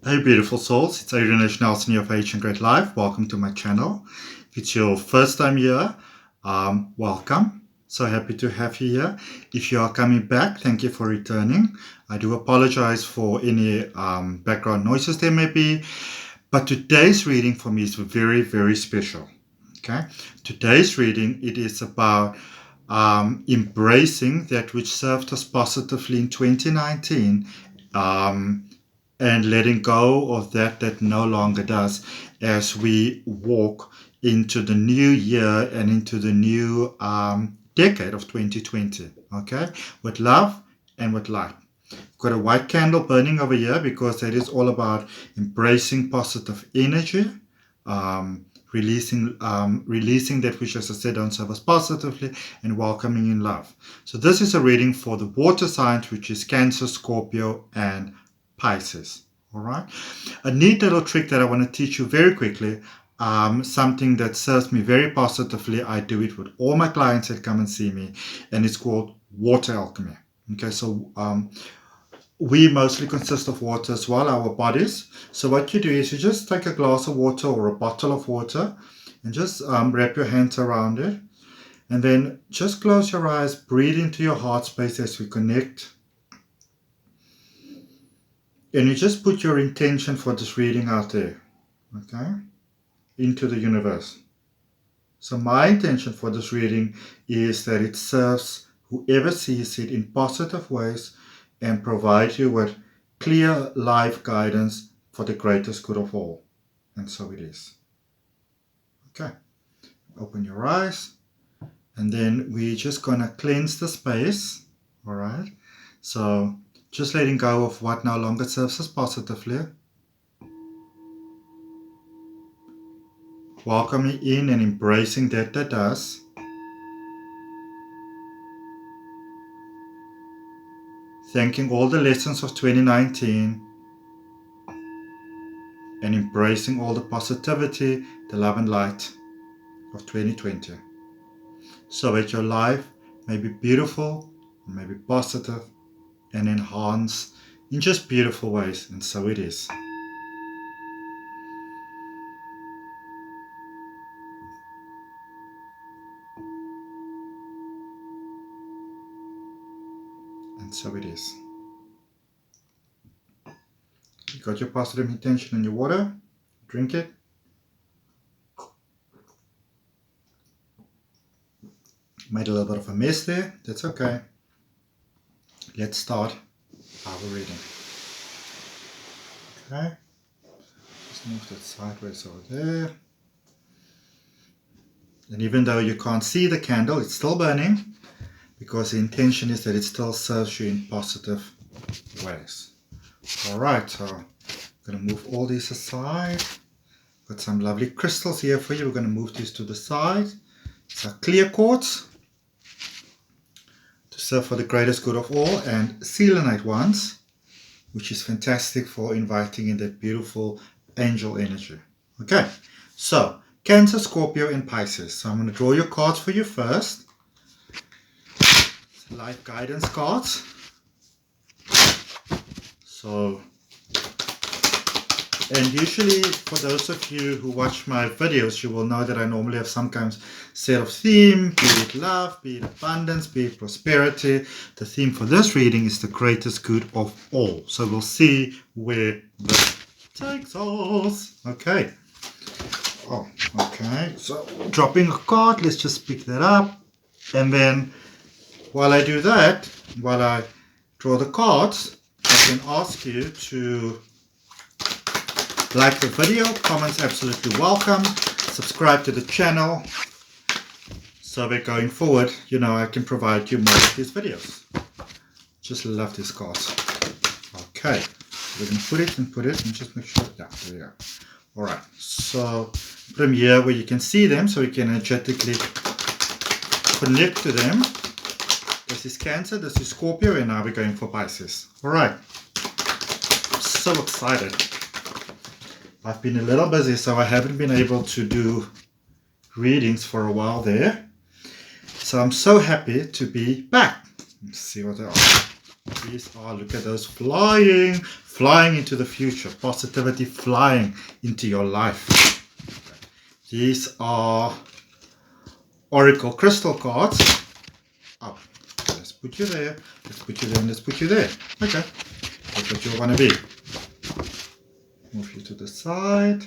Hey beautiful souls, it's Adrian H of ahngreatlife. Welcome to my channel. If it's your first time here, welcome. So happy to have you here. If you are coming back, thank you for returning. I do apologize for any background noises there may be, but today's reading for me is very, very special. Okay, today's reading, it is about embracing that which served us positively in 2019, and letting go of that no longer does, as we walk into the new year and into the new decade of 2020. Okay, with love and with light. Got a white candle burning over here because that is all about embracing positive energy, releasing that which, as I said, don't serve us positively, and welcoming in love. So this is a reading for the water signs, which is Cancer, Scorpio, and Pisces. All right. A neat little trick that I want to teach you very quickly. Something that serves me very positively. I do it with all my clients that come and see me, and it's called water alchemy. Okay, so we mostly consist of water as well, our bodies. So what you do is you just take a glass of water or a bottle of water and just wrap your hands around it, and then just close your eyes, breathe into your heart space as we connect. And you just put your intention for this reading out there, okay, into the universe. So my intention for this reading is that it serves whoever sees it in positive ways and provides you with clear life guidance for the greatest good of all. And so it is. Okay, open your eyes, and then we're just going to cleanse the space, all right? So just letting go of what no longer serves us positively. Welcoming in and embracing that does. Thanking all the lessons of 2019. And embracing all the positivity, the love and light of 2020. So that your life may be beautiful, may be positive, and enhanced in just beautiful ways, and so it is. And so it is. You got your positive intention in your water, drink it. Made a little bit of a mess there, that's okay. Let's start our reading. Okay, just move that sideways over there. And even though you can't see the candle, it's still burning, because the intention is that it still serves you in positive ways. Alright, so I'm going to move all these aside. Got some lovely crystals here for you. We're going to move these to the side. It's a clear quartz to serve for the greatest good of all, and selenite ones, which is fantastic for inviting in that beautiful angel energy. Okay, so Cancer, Scorpio, and Pisces. So I'm going to draw your cards for you first. Life guidance cards. So, and usually for those of you who watch my videos, you will know that I normally have some kind of set of theme, be it love, be it abundance, be it prosperity. The theme for this reading is the greatest good of all. So we'll see where this takes us. Okay. Oh, okay. So dropping a card, let's just pick that up. And then while I do that, while I draw the cards, I can ask you to like the video, comments absolutely welcome, subscribe to the channel, so that going forward, you know, I can provide you more of these videos. Just love these cards. Okay, we're going to put it and just make sure, yeah, there we go. Alright, so put them here where you can see them, so you can energetically connect to them. This is Cancer, this is Scorpio, and now we're going for Pisces. Alright, I'm so excited. I've been a little busy, so I haven't been able to do readings for a while there. So I'm so happy to be back. Let's see what they are. These are, look at those, flying into the future. Positivity flying into your life. These are Oracle crystal cards. Oh, let's put you there. Let's put you there and let's put you there. Okay, that's what you want to be. Move you to the side.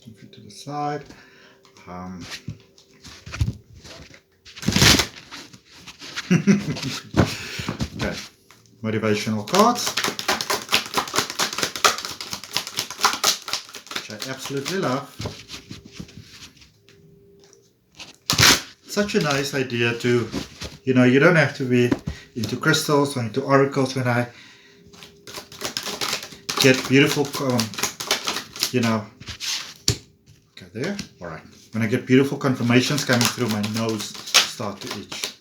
Move you to the side. Okay, motivational cards, which I absolutely love. Such a nice idea to, you know, you don't have to be into crystals or into oracles. When I get beautiful, you know, okay, there, all right. When I get beautiful confirmations coming through, my nose start to itch.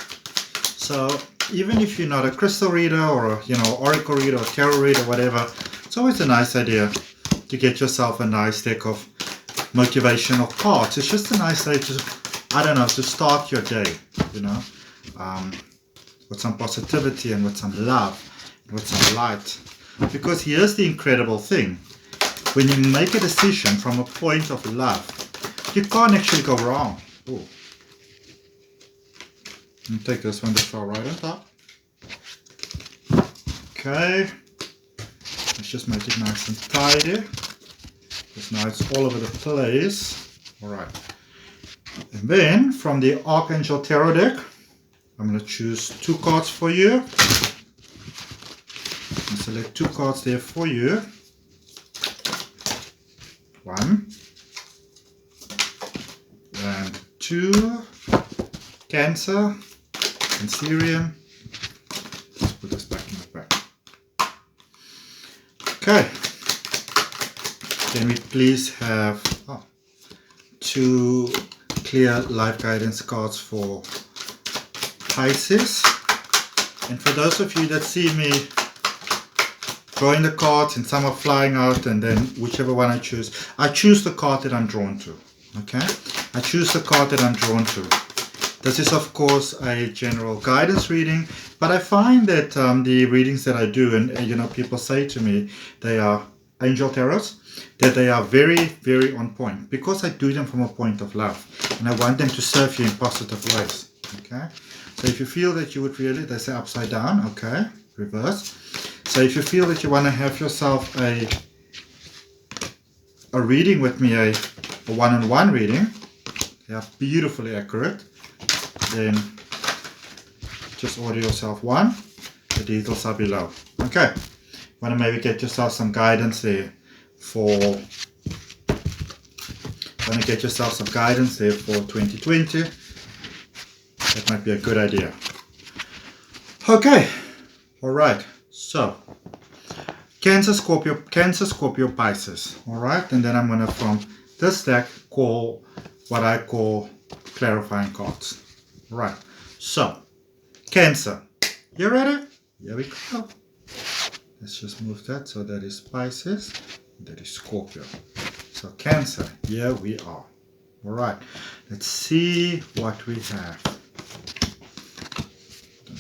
So even if you're not a crystal reader or a, you know, oracle reader or tarot reader, whatever, it's always a nice idea to get yourself a nice deck of motivational cards. It's just a nice way to, I don't know, to start your day, you know, with some positivity and with some love, and with some light. Because here's the incredible thing. When you make a decision from a point of love, you can't actually go wrong. Ooh. And take this one, this far right on top. Okay. Let's just make it nice and tidy. Because now it's all over the place. Alright. And then from the Archangel Tarot deck, I'm going to choose 2 cards for you. And select 2 cards there for you. 1 and 2. Cancer, Cancerian. Let's put this back in the back. Okay. Can we please have 2 clear life guidance cards for Pisces? And for those of you that see me drawing the cards and some are flying out, and then whichever one I choose the card that I'm drawn to. Okay? I choose the card that I'm drawn to. This is of course a general guidance reading, but I find that the readings that I do, and you know, people say to me they are angel tarots, that they are very, very on point, because I do them from a point of love, and I want them to serve you in positive ways. Okay, so if you feel that you would really, they say upside down, okay, reverse. So if you feel that you want to have yourself a reading with me, a one-on-one reading, they are beautifully accurate, then just order yourself one. The details are below. Okay, want to maybe get yourself some guidance there for 2020. That might be a good idea. Okay, all right. So Cancer, Scorpio, Pisces. All right, and then I'm gonna from this deck call what I call clarifying cards. Right, so Cancer, you ready? Here we go. Let's just move that. So that is Pisces, that is Scorpio. So Cancer, here we are. All right, let's see what we have.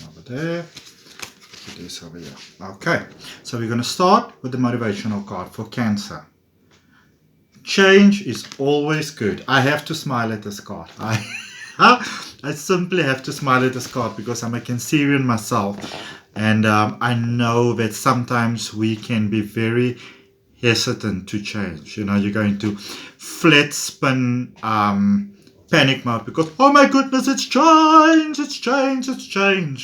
Over there, put this over here. Okay, so we're going to start with the motivational card for Cancer. Change is always good. I have to smile at this card. I simply have to smile at this card because I'm a Cancerian myself, and I know that sometimes we can be very hesitant to change. You know, you're going to flat spin panic mode because, oh my goodness, it's change,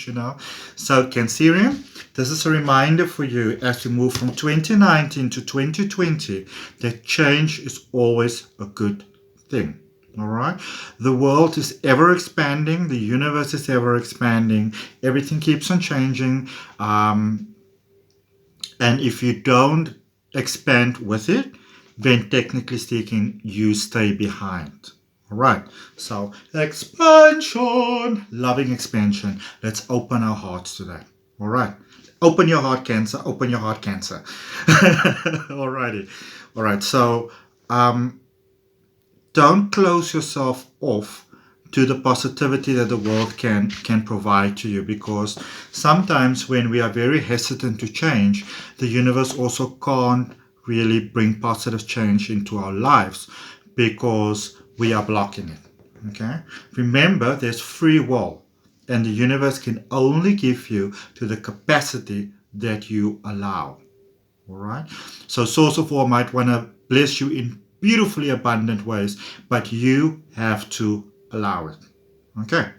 you know. So Cancerian, this is a reminder for you as you move from 2019 to 2020 that change is always a good thing. All right, the world is ever expanding, the universe is ever expanding, everything keeps on changing, and if you don't expand with it, then technically speaking, you stay behind. All right, so expansion, loving expansion. Let's open our hearts to that. All right, open your heart, Cancer. Open your heart, Cancer. Alrighty, all right. So don't close yourself off to the positivity that the world can provide to you, because sometimes when we are very hesitant to change, the universe also can't really bring positive change into our lives because we are blocking it. Okay, remember, there's free will, and the universe can only give you to the capacity that you allow. All right, so source of all might want to bless you in beautifully abundant ways, but you have to allow it. Okay,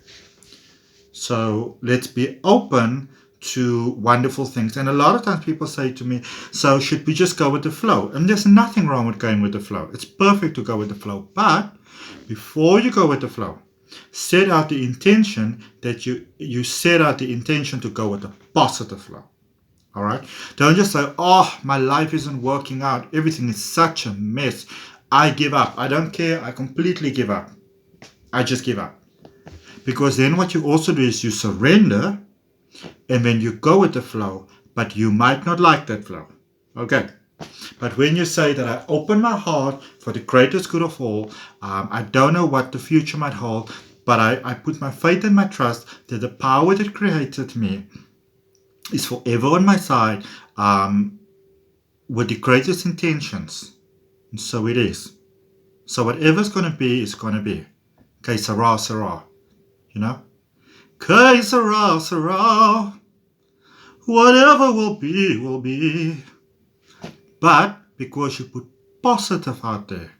so let's be open to wonderful things. And a lot of times people say to me, so should we just go with the flow? And there's nothing wrong with going with the flow. It's perfect to go with the flow. But before you go with the flow, set out the intention that you set out the intention to go with the positive flow. All right, don't just say, oh, my life isn't working out, everything is such a mess, I give up, I don't care, I completely give up, I just give up. Because then what you also do is you surrender, and then you go with the flow, but you might not like that flow. Okay, but when you say that I open my heart for the greatest good of all, I don't know what the future might hold, but I put my faith and my trust that the power that created me is forever on my side, with the greatest intentions. And so it is. So whatever's going to be is going to be. Que sera, sera. You know? Que sera, sera. Whatever will be, will be. But because you put positive out there,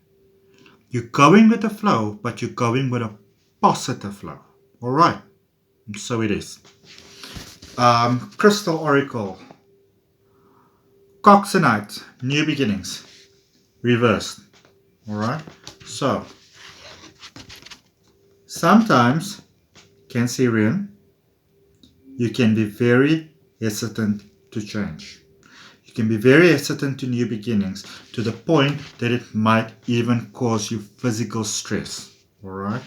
you're going with the flow, but you're going with a positive flow. All right? And so it is. Crystal Oracle, Coxonite, New Beginnings, reversed. Alright, so sometimes, Cancerian, you can be very hesitant to change. You can be very hesitant to new beginnings, to the point that it might even cause you physical stress. Alright,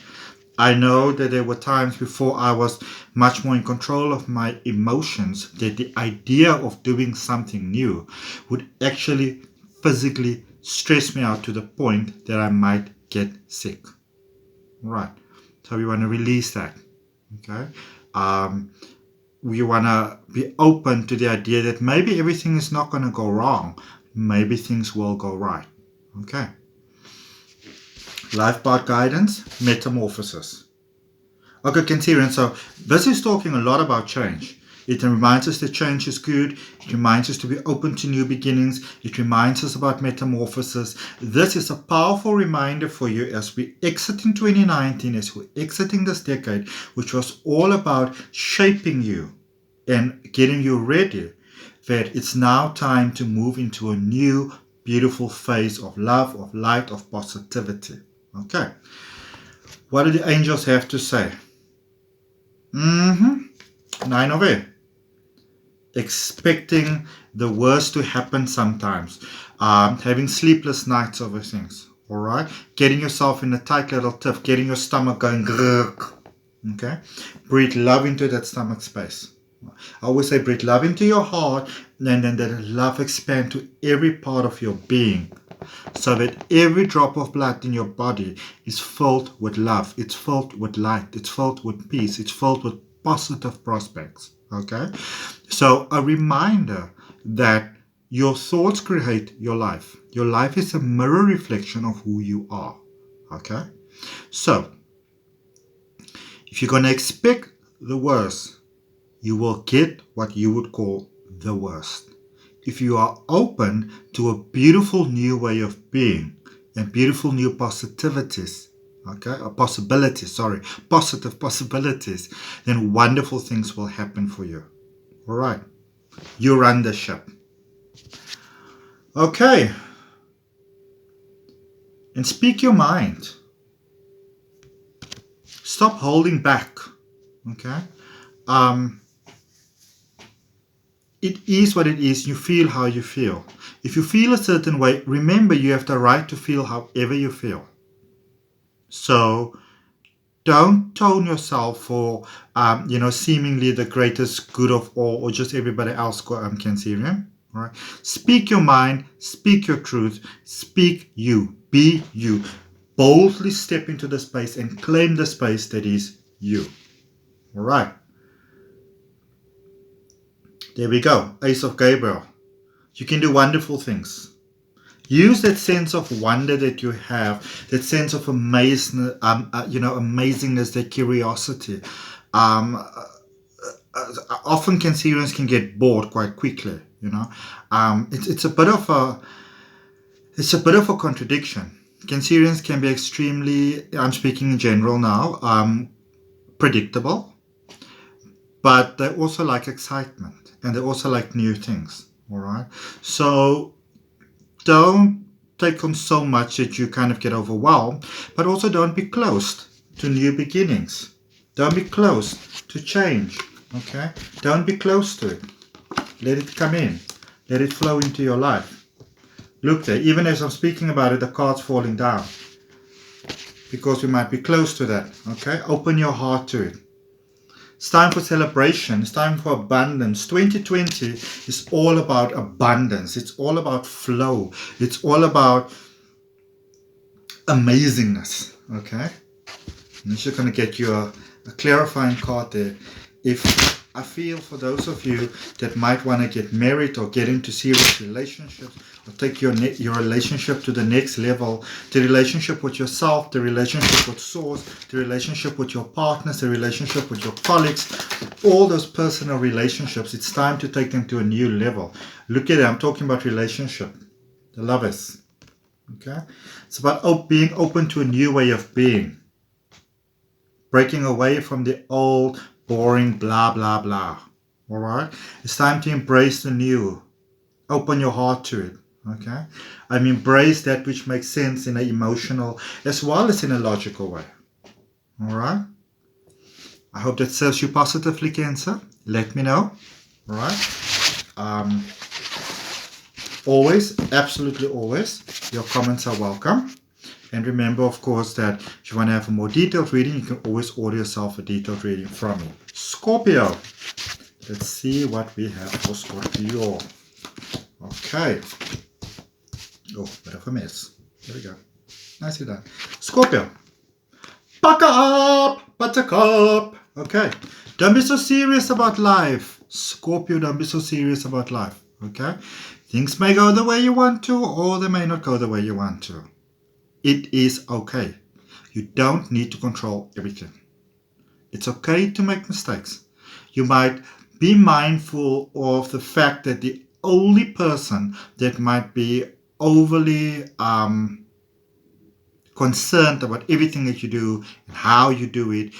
I know that there were times before I was much more in control of my emotions, that the idea of doing something new would actually physically stress me out to the point that I might get sick. Right. So we want to release that. Okay. We want to be open to the idea that maybe everything is not going to go wrong. Maybe things will go right. Okay. Life path guidance, metamorphosis. Okay, Cancerian, so this is talking a lot about change. It reminds us that change is good. It reminds us to be open to new beginnings. It reminds us about metamorphosis. This is a powerful reminder for you as we exit in 2019, as we're exiting this decade, which was all about shaping you and getting you ready, that it's now time to move into a new, beautiful phase of love, of light, of positivity. Okay. What do the angels have to say? 9 of it. Expecting the worst to happen sometimes. Having sleepless nights over things. Alright? Getting yourself in a tight little tiff. Getting your stomach going. Okay? Breathe love into that stomach space. I always say breathe love into your heart, and then that love expand to every part of your being. So that every drop of blood in your body is filled with love. It's filled with light. It's filled with peace. It's filled with positive prospects. Okay? So a reminder that your thoughts create your life. Your life is a mirror reflection of who you are. Okay? So, if you're going to expect the worst, you will get what you would call the worst. If you are open to a beautiful new way of being and beautiful new positivities, positive possibilities, then wonderful things will happen for you. All right, you run the ship. Okay, and speak your mind. Stop holding back. Okay, it is what it is. You feel how you feel. If you feel a certain way, remember you have the right to feel however you feel. So don't tone yourself for, seemingly the greatest good of all, or just everybody else Cancerian. All right. Speak your mind. Speak your truth. Speak you. Be you. boldly step into the space and claim the space that is you. All right. There we go. Ace of Gabriel. You can do wonderful things. Use that sense of wonder that you have, that sense of amazingness, that curiosity. Often Cancerians can get bored quite quickly. It's a bit of a contradiction. Cancerians can be extremely, I'm speaking in general now, predictable, but they also like excitement and they also like new things. All right. So don't take on so much that you kind of get overwhelmed, but also don't be closed to new beginnings. Don't be closed to change. Okay? Don't be close to it. Let it come in. Let it flow into your life. Look there, even as I'm speaking about it, the card's falling down. Because we might be close to that. Okay? Open your heart to it. It's time for celebration. It's time for abundance. 2020 is all about abundance. It's all about flow. It's all about amazingness. Okay? I'm just going to get you a clarifying card there. If I feel for those of you that might want to get married or get into serious relationships or take your relationship to the next level, the relationship with yourself, the relationship with source, the relationship with your partners, the relationship with your colleagues, all those personal relationships, it's time to take them to a new level. Look at it, I'm talking about relationship, the lovers. Okay? It's about being open to a new way of being. Breaking away from the old, boring, blah, blah, blah. All right? It's time to embrace the new. Open your heart to it. Okay? Embrace that which makes sense in an emotional as well as in a logical way. All right? I hope that serves you positively, Cancer. Let me know. All right? Always, absolutely always, your comments are welcome. And remember, of course, that if you want to have a more detailed reading, you can always order yourself a detailed reading from me. Scorpio. Let's see what we have for Scorpio. Okay. Oh, bit of a mess. There we go. Nicely done. Scorpio. Buck up, buttercup. Okay. Don't be so serious about life. Scorpio, don't be so serious about life. Okay. Things may go the way you want to, or they may not go the way you want to. It is okay. You don't need to control everything. It's okay to make mistakes. You might be mindful of the fact that the only person that might be overly concerned about everything that you do and how you do it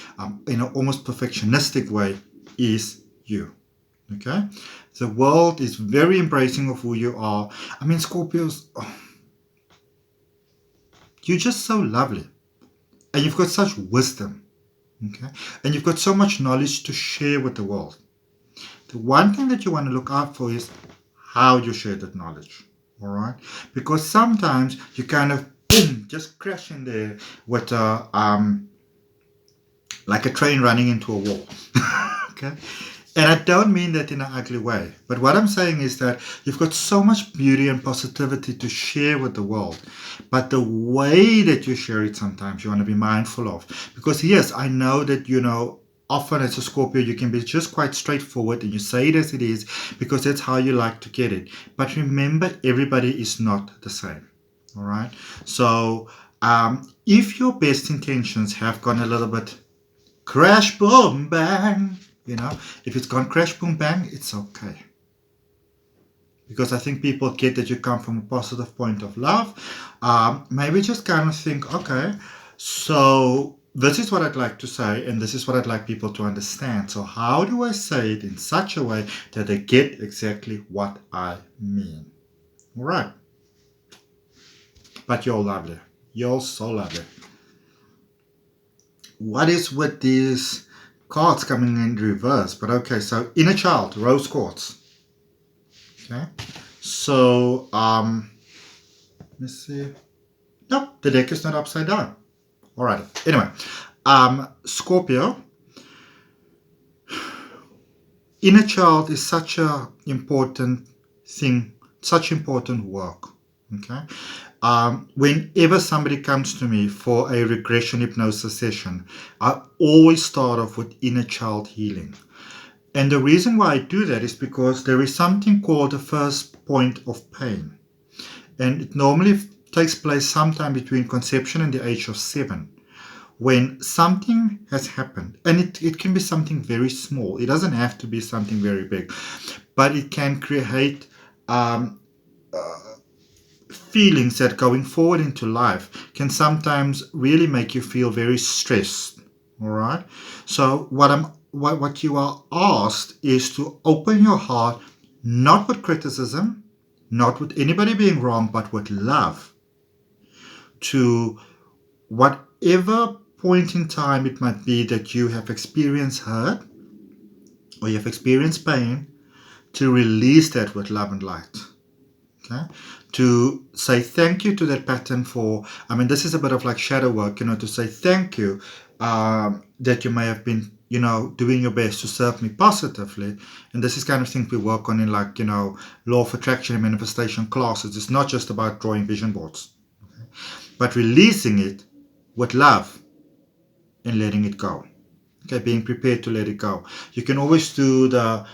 in an almost perfectionistic way is you. Okay? The world is very embracing of who you are. Scorpios... You're just so lovely. And you've got such wisdom. Okay? And you've got so much knowledge to share with the world. The one thing that you want to look out for is how you share that knowledge. Alright? Because sometimes you kind of boom, just crash in there with like a train running into a wall. Okay? And I don't mean that in an ugly way. But what I'm saying is that you've got so much beauty and positivity to share with the world. But the way that you share it sometimes you want to be mindful of. Because yes, I know that, often as a Scorpio you can be just quite straightforward and you say it as it is because that's how you like to get it. But remember, everybody is not the same. All right? So if your best intentions have gone a little bit crash, boom, bang, if it's gone crash, boom, bang, it's okay. Because I think people get that you come from a positive point of love. Maybe just kind of think, okay, so this is what I'd like to say, and this is what I'd like people to understand. So how do I say it in such a way that they get exactly what I mean? All right. But you're lovely. You're so lovely. What is with these cards coming in reverse? But okay, so inner child, rose quartz. Okay, so let's see. Nope, the deck is not upside down. All right. Anyway, Scorpio. Inner child is such a important thing, such important work. Okay, Whenever somebody comes to me for a regression hypnosis session, I always start off with inner child healing. And the reason why I do that is because there is something called the first point of pain. And it normally takes place sometime between conception and the age of 7. When something has happened, and it can be something very small, it doesn't have to be something very big, but it can create feelings that going forward into life can sometimes really make you feel very stressed. All right. So what you are asked is to open your heart, not with criticism, not with anybody being wrong, but with love, to whatever point in time it might be that you have experienced hurt or you have experienced pain, to release that with love and light. Okay? To say thank you to that pattern for, this is a bit of like shadow work, to say thank you that you may have been, doing your best to serve me positively. And this is kind of thing we work on in like, law of attraction and manifestation classes. It's not just about drawing vision boards, okay? But releasing it with love and letting it go. Okay, being prepared to let it go. You can always do the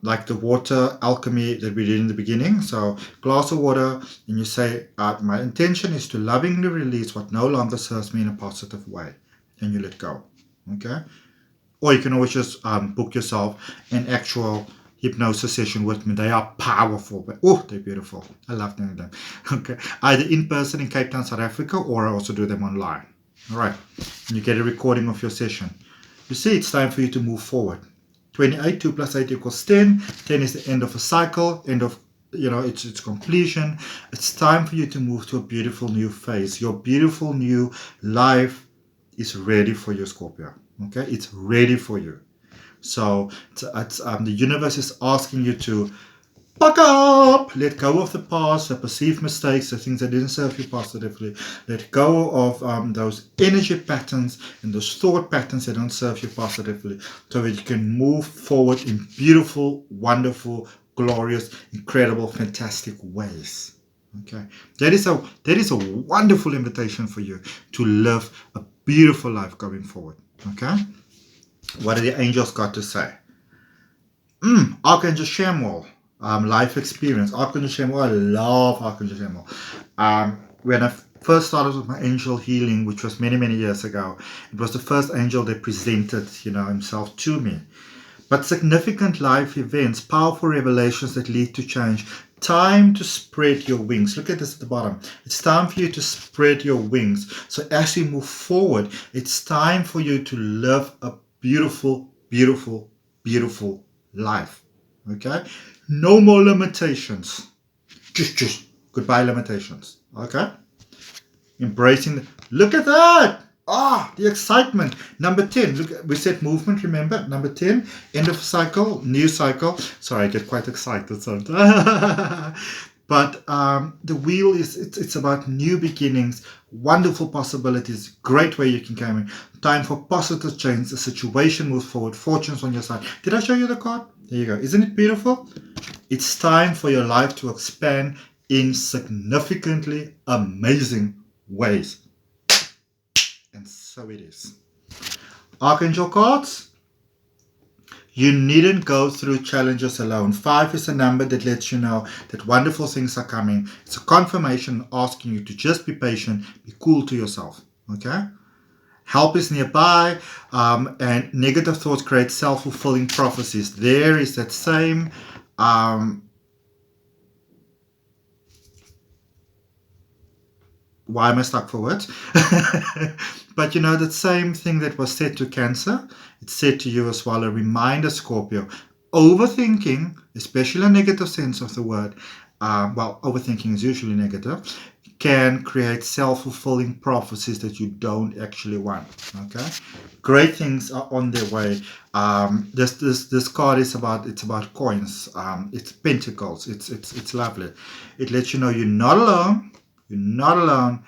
like the water alchemy that we did in the beginning. So glass of water, and you say, my intention is to lovingly release what no longer serves me in a positive way, and you let go. Okay, or you can always just book yourself an actual hypnosis session with me. They are powerful, but they're beautiful. I love doing them. Okay, either in person in Cape Town, South Africa, or I also do them online. All right, and you get a recording of your session. You see, it's time for you to move forward. 28, 2 plus 8 equals 10. 10 is the end of a cycle, end of, its completion. It's time for you to move to a beautiful new phase. Your beautiful new life is ready for you, Scorpio. Okay, it's ready for you. So the universe is asking you to buck up, let go of the past, the perceived mistakes, the things that didn't serve you positively. Let go of those energy patterns and those thought patterns that don't serve you positively, so that you can move forward in beautiful, wonderful, glorious, incredible, fantastic ways. Okay, that is a wonderful invitation for you to live a beautiful life going forward. Okay, what do the angels got to say? Archangel Chamuel. Life experience. Archangel Chamuel. I love Archangel Chamuel. When I first started with my angel healing, which was many, many years ago, it was the first angel that presented, himself to me. But significant life events, powerful revelations that lead to change. Time to spread your wings. Look at this at the bottom. It's time for you to spread your wings. So as we move forward, it's time for you to live a beautiful, beautiful, beautiful life. Okay? No more limitations. Just goodbye limitations. Okay? Embracing. Look at that. The excitement. Number 10. Look, we said movement, remember? Number 10. End of cycle, new cycle. Sorry, I get quite excited sometimes. But the wheel it's about new beginnings, wonderful possibilities, great way you can come in. Time for positive change. The situation moves forward. Fortune's on your side. Did I show you the card? There you go. Isn't it beautiful? It's time for your life to expand in significantly amazing ways. And so it is. Archangel cards. You needn't go through challenges alone. 5 is a number that lets you know that wonderful things are coming. It's a confirmation asking you to just be patient, be cool to yourself. Okay? Help is nearby, and negative thoughts create self-fulfilling prophecies. There is that same why am I stuck for words? But that same thing that was said to Cancer, it's said to you as well. A reminder, Scorpio. Overthinking, especially a negative sense of the word, overthinking is usually negative, can create self-fulfilling prophecies that you don't actually want. Okay, great things are on their way. This card is about coins. It's pentacles. It's lovely. It lets you know you're not alone. You're not alone,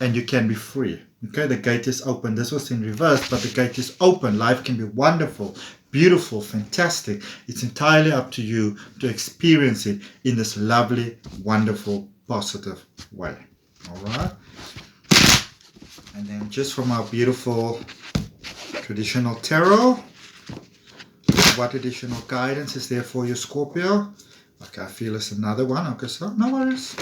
and you can be free. Okay, the gate is open. This was in reverse, but the gate is open. Life can be wonderful, beautiful, fantastic. It's entirely up to you to experience it in this lovely, wonderful, positive way. Alright. And then just from our beautiful traditional tarot, what additional guidance is there for you, Scorpio? Okay, I feel it's another one. Okay, so no worries.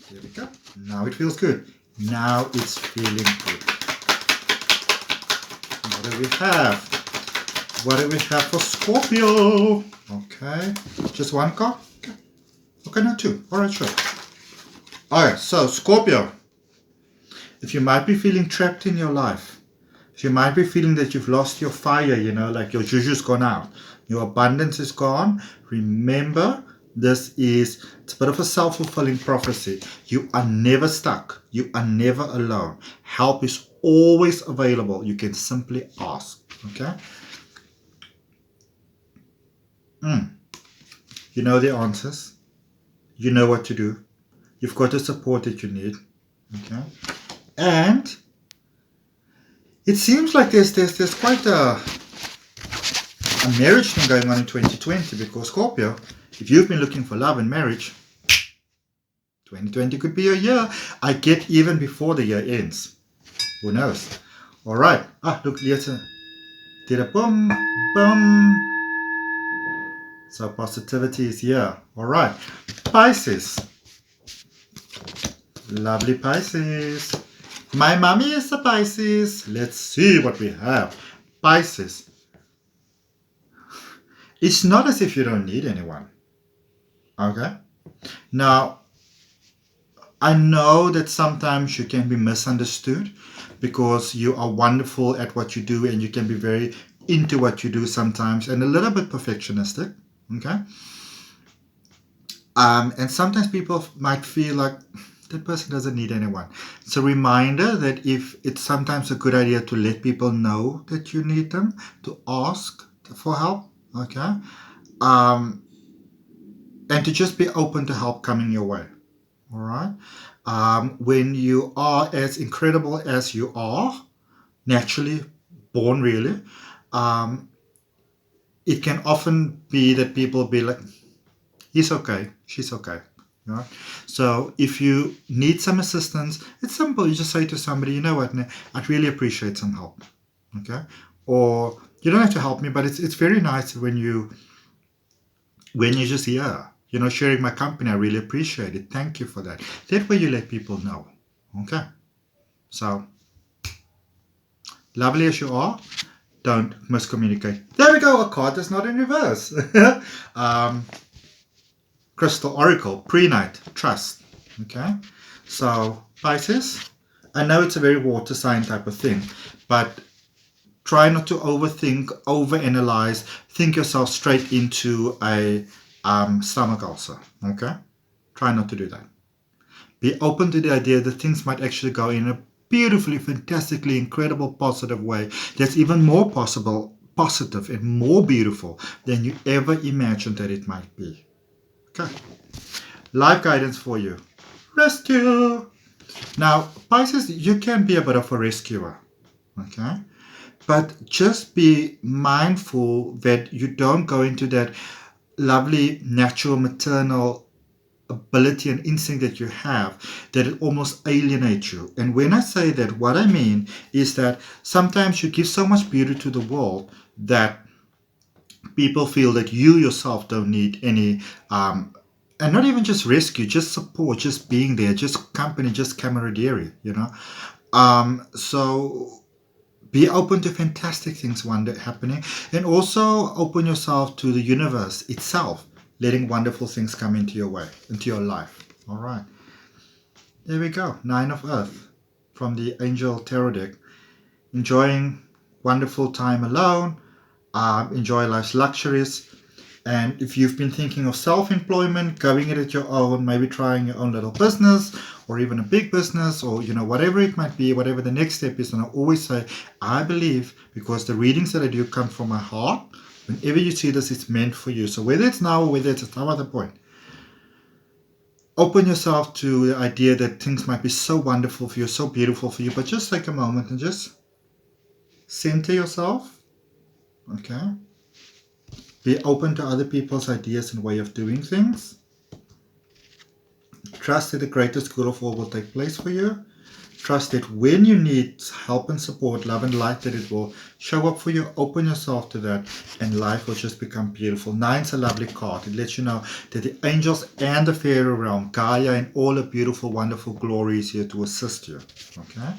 Here we go. Now it feels good. Now it's feeling good. What do we have? What do we have for Scorpio? Okay, just one card? Okay, okay, no, two. Alright, sure. Alright, so Scorpio, if you might be feeling trapped in your life, if you might be feeling that you've lost your fire, you know, like your juju's gone out, your abundance is gone, remember, it's a bit of a self-fulfilling prophecy. You are never stuck. You are never alone. Help is always available. You can simply ask. Okay? You know the answers. You know what to do. You've got the support that you need. Okay? And it seems like there's quite a marriage thing going on in 2020, because Scorpio, if you've been looking for love and marriage, 2020 could be a year. I get even before the year ends. Who knows? All right. Look, later. Did a boom, boom. So positivity is here. All right. Pisces. Lovely Pisces. My mommy is a Pisces. Let's see what we have. Pisces. It's not as if you don't need anyone. Okay? Now, I know that sometimes you can be misunderstood because you are wonderful at what you do and you can be very into what you do sometimes and a little bit perfectionistic. Okay? And sometimes people might feel like that person doesn't need anyone. It's a reminder that if it's sometimes a good idea to let people know that you need them, to ask for help. Okay? And to just be open to help coming your way. All right. When you are as incredible as you are, naturally born, really, it can often be that people be like, he's okay, she's okay. You know? So if you need some assistance, it's simple. You just say to somebody, you know what, I'd really appreciate some help. Okay. Or you don't have to help me, but it's very nice when you just hear. You know, sharing my company, I really appreciate it. Thank you for that. That way you let people know. Okay. So, lovely as you are, don't miscommunicate. There we go. A card that's not in reverse. Crystal Oracle, pre-night, trust. Okay. So, Pisces, I know it's a very water sign type of thing, but try not to overthink, overanalyze, think yourself straight into a stomach ulcer. Okay? Try not to do that. Be open to the idea that things might actually go in a beautifully, fantastically, incredible, positive way that's even more positive and more beautiful than you ever imagined that it might be. Okay. Life guidance for you. Rescue. Now, Pisces, you can be a bit of a rescuer. Okay? But just be mindful that you don't go into that lovely natural maternal ability and instinct that you have, that it almost alienates you. And when I say that, what I mean is that sometimes you give so much beauty to the world that people feel that you yourself don't need any, and not even just rescue, just support, just being there, just company, just camaraderie, you know. So be open to fantastic things one day happening, and also open yourself to the universe itself, letting wonderful things come into your way, into your life. All right. There we go. 9 of Earth from the Angel Tarot deck. Enjoying wonderful time alone. Enjoy life's luxuries. And if you've been thinking of self-employment, going it at your own, maybe trying your own little business or even a big business, or, you know, whatever it might be, whatever the next step is. And I always say, I believe, because the readings that I do come from my heart, whenever you see this, it's meant for you. So whether it's now or whether it's at some other point, open yourself to the idea that things might be so wonderful for you, so beautiful for you, but just take a moment and just center yourself. Okay. Be open to other people's ideas and way of doing things. Trust that the greatest good of all will take place for you. Trust that when you need help and support, love and light, that it will show up for you. Open yourself to that, and life will just become beautiful. Nine's a lovely card. It lets you know that the angels and the fairy realm, Gaia, and all the beautiful, wonderful glory is here to assist you. Okay.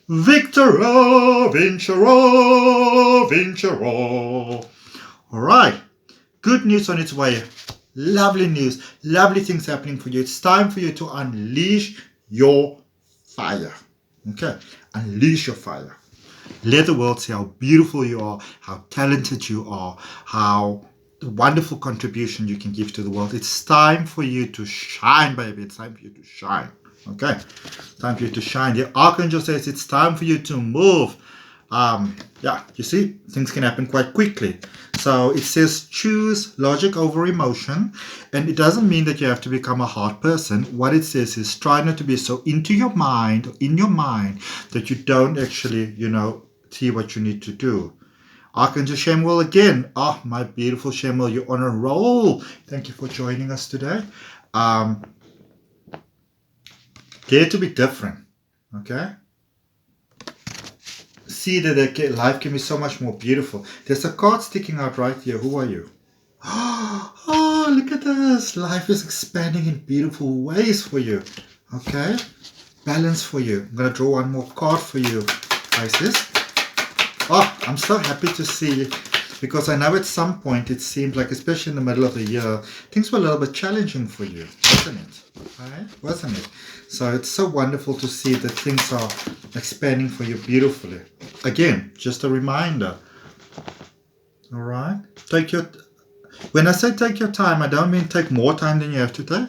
Victora, Vincero, Vincero. All right. Good news on its way. Lovely news. Lovely things happening for you. It's time for you to unleash your fire. Okay. Unleash your fire. Let the world see how beautiful you are, how talented you are, how wonderful contribution you can give to the world. It's time for you to shine, baby. It's time for you to shine. Okay. Time for you to shine. The Archangel says it's time for you to move. Yeah, you see, things can happen quite quickly. So it says choose logic over emotion, and it doesn't mean that you have to become a hard person. What it says is try not to be so into your mind, in your mind, that you don't actually, see what you need to do. Archangel Shemuel again. Oh, my beautiful Shemuel, you're on a roll. Thank you for joining us today. Dare to be different, okay? See that life can be so much more beautiful. There's a card sticking out right here. Who are you? Oh, look at this. Life is expanding in beautiful ways for you. Okay? Balance for you. I'm going to draw one more card for you, Pisces. Oh, I'm so happy to see, because I know at some point it seemed like, especially in the middle of the year, things were a little bit challenging for you, wasn't it? Right? Wasn't it? So it's so wonderful to see that things are expanding for you beautifully. Again, just a reminder. All right? When I say take your time, I don't mean take more time than you have to take.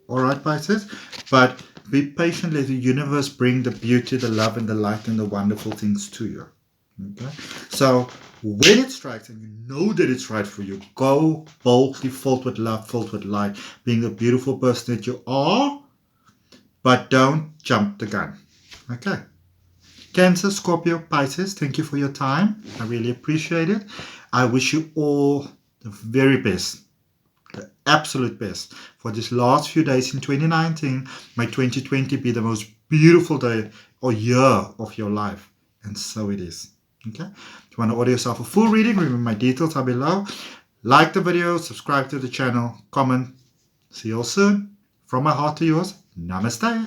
All right, Pisces? But be patient. Let the universe bring the beauty, the love, and the light, and the wonderful things to you. Okay? So when it strikes and you know that it's right for you, go boldly, filled with love, filled with light, being the beautiful person that you are, but don't jump the gun. Okay? Cancer, Scorpio, Pisces, thank you for your time. I really appreciate it. I wish you all the very best, the absolute best for this last few days in 2019. May 2020 be the most beautiful day or year of your life. And so it is. Okay? If you want to order yourself a full reading, remember my details are below. Like the video, subscribe to the channel, comment. See you all soon. From my heart to yours, namaste.